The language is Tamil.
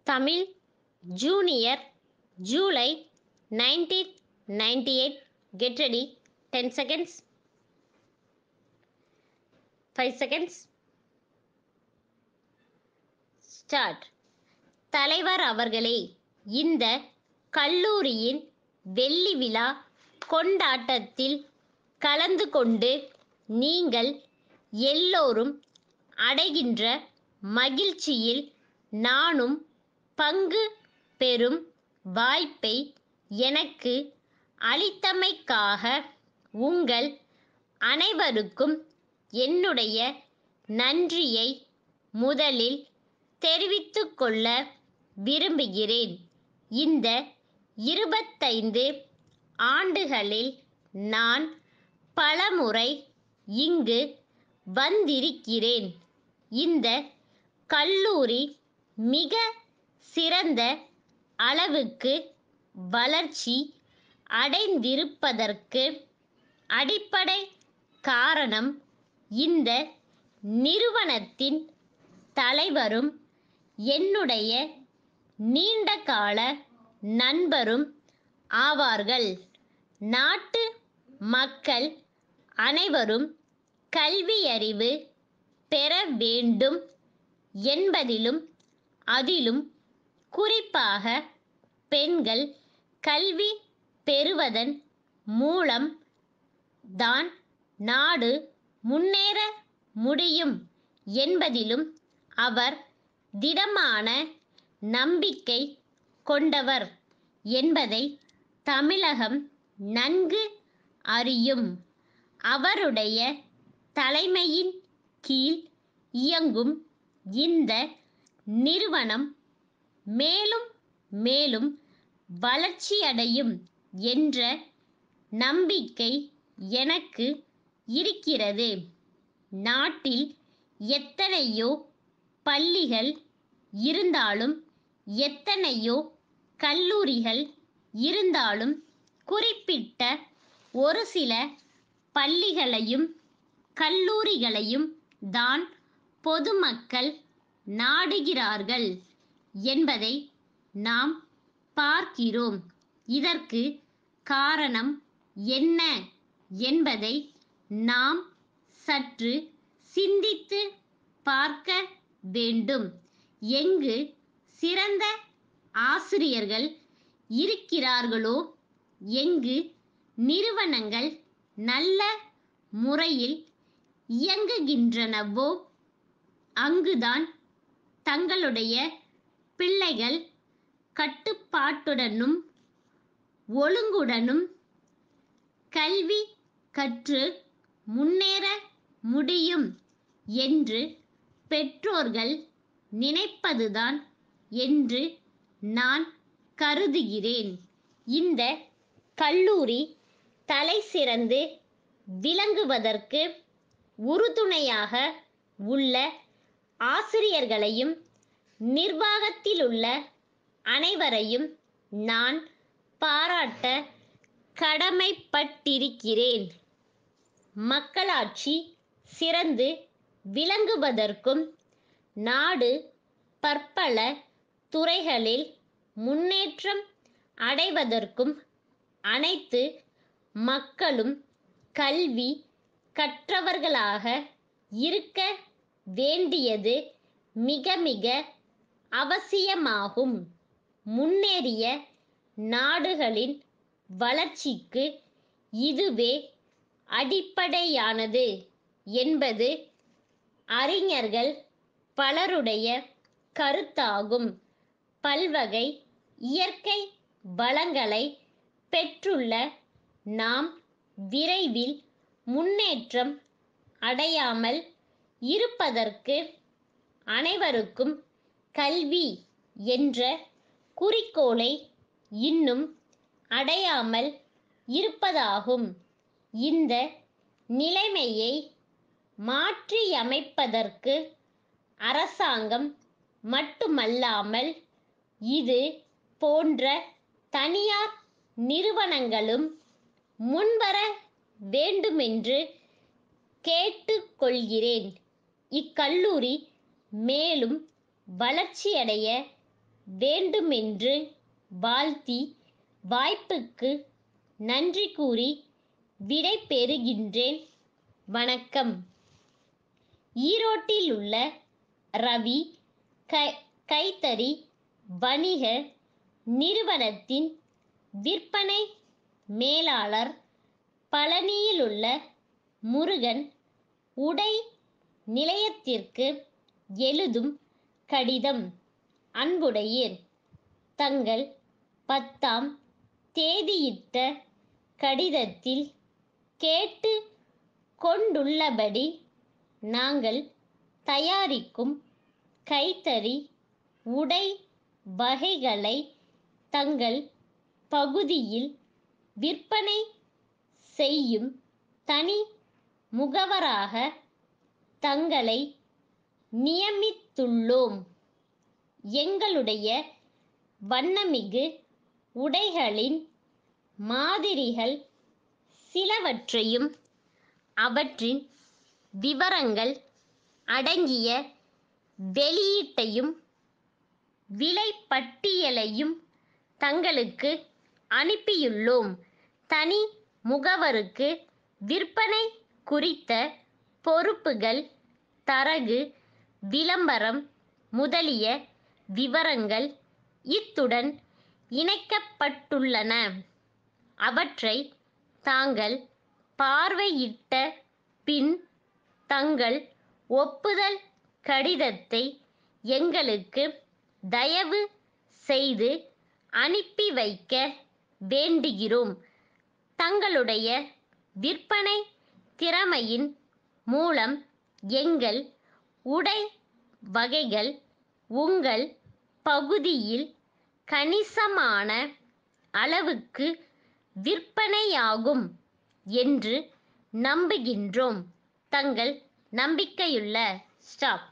Tamil junior July 1998. Get ready. 10 seconds. 5 seconds. Start. தலைவர் அவர்களே, இந்த கல்லூரியின் வெள்ளி விழா கொண்டாட்டத்தில் கலந்து கொண்டு நீங்கள் எல்லோரும் அடைகின்ற மகிழ்ச்சியில் நானும் பங்கு பெறும் வாய்ப்பை எனக்கு அளித்தமைக்காக உங்கள் அனைவருக்கும் என்னுடைய நன்றியை முதலில் தெரிவித்துக்கொள்ள விரும்புகிறேன். இந்த 25 ஆண்டுகளில் நான் பலமுறை இங்கு வந்திருக்கிறேன். இந்த கல்லூரி மிக சிறந்த அளவுக்கு வளர்ச்சி அடைந்திருப்பதற்கு அடிப்படை காரணம் இந்த நிறுவனத்தின் தலைவரும் என்னுடைய நீண்டகால நண்பரும் ஆவார்கள். நாட்டு மக்கள் அனைவரும் கல்வியறிவு பெற வேண்டும் என்பதிலும் அதிலும் குறிப்பாக பெண்கள் கல்வி பெறுவதன் மூலம் தான் நாடு முன்னேற முடியும் என்பதிலும் அவர் திடமான நம்பிக்கை கொண்டவர் என்பதை தமிழகம் நன்கு அறியும். அவருடைய தலைமையின் கீழ் இயங்கும் இந்த நிறுவனம் மேலும் மேலும் வளர்ச்சியடையும் என்ற நம்பிக்கை எனக்கு இருக்கிறது. நாட்டில் எத்தனையோ பள்ளிகள் இருந்தாலும் எத்தனையோ கல்லூரிகள் இருந்தாலும் குறிப்பிட்ட ஒரு சில பள்ளிகளையும் கல்லூரிகளையும் தான் பொதுமக்கள் நாடுகிறார்கள் என்பதை நாம் பார்க்கிறோம். இதற்கு காரணம் என்ன என்பதை நாம் சற்று சிந்தித்து பார்க்க வேண்டும். எங்கு சிறந்த ஆசிரியர்கள் இருக்கிறார்களோ, எங்கு நிறுவனங்கள் நல்ல முறையில் இயங்குகின்றனவோ, அங்குதான் தங்களுடைய பிள்ளைகள் கட்டுப்பாட்டுடனும் ஒழுங்குடனும் கல்வி கற்று முன்னேற முடியும் என்று பெற்றோர்கள் நினைப்பதுதான் என்று நான் கருதுகிறேன். இந்த கல்லூரி தலை சிறந்து விளங்குவதற்கு உறுதுணையாக உள்ள ஆசிரியர்களையும் நிர்வாகத்திலுள்ள அனைவரையும் நான் பாராட்ட கடமைப்பட்டிருக்கிறேன். மக்களாட்சி சிறந்து விளங்குவதற்கும் நாடு பற்பல துறைகளில் முன்னேற்றம் அடைவதற்கும் அனைத்து மக்களும் கல்வி கற்றவர்களாக இருக்க வேண்டியது மிக மிக அவசியமாகும். முன்னேறிய நாடுகளின் வளர்ச்சிக்கு இதுவே அடிப்படையானது என்பது அறிஞர்கள் பலருடைய கருத்தாகும். பல்வகை இயற்கை வளங்களை பெற்றுள்ள நாம் விரைவில் முன்னேற்றம் அடையாமல் இருப்பதற்கு அனைவருக்கும் கல்வி என்ற குறிக்கோளை இன்னும் அடையாமல் இருப்பதாகும். இந்த நிலைமையை மாற்றியமைப்பதற்கு அரசாங்கம் மட்டுமல்லாமல் இது போன்ற தனியார் நிறுவனங்களும் முன்வர வேண்டுமென்று கேட்டுக்கொள்கிறேன். இக்கல்லூரி மேலும் வளர்ச்சியடைய வேண்டுமென்று வாழ்த்தி வாய்ப்புக்கு நன்றி கூறி விடை பெறுகின்றேன். வணக்கம். ஈரோட்டில் உள்ள ரவி கைத்தறி வணிக நிறுவனத்தின் விற்பனை மேலாளர், பழனியில் உள்ள முருகன் உடை நிலையத்திற்கு எழுதும் கடிதம். அன்புடையீர், தங்கள் 10ஆம் தேதியிட்ட கடிதத்தில் கேட்டு கொண்டுள்ளபடி நாங்கள் தயாரிக்கும் கைத்தறி உடை வகைகளை தங்கள் பகுதியில் விற்பனை செய்யும் தனி முகவராக தங்களை நியமித்துள்ளோம். எங்களுடைய வண்ணமிகு உடைகளின் மாதிரிகள் சிலவற்றையும் அவற்றின் விவரங்கள் அடங்கிய வெளியீட்டையும் விலைப்பட்டியலையும் தங்களுக்கு அனுப்பியுள்ளோம். தனி முகவருக்கு விற்பனை குறித்த பொறுப்புகள், தரகு, விளம்பரம் முதலிய விவரங்கள் இத்துடன் இணைக்கப்பட்டுள்ளன. அவற்றை தாங்கள் பார்வையிட்ட பின் தங்கள் ஒப்புதல் கடிதத்தை எங்களுக்கு தயவு செய்து அனுப்பி வைக்க வேண்டுகிறோம். தங்களுடைய விற்பனை திறமையின் மூலம் எங்கள் உடை வகைகள் உங்கள் பகுதியில் கணிசமான அளவுக்கு விற்பனையாகும் என்று நம்புகின்றோம். தங்கள் நம்பிக்கையுள்ள ஸ்டாப்.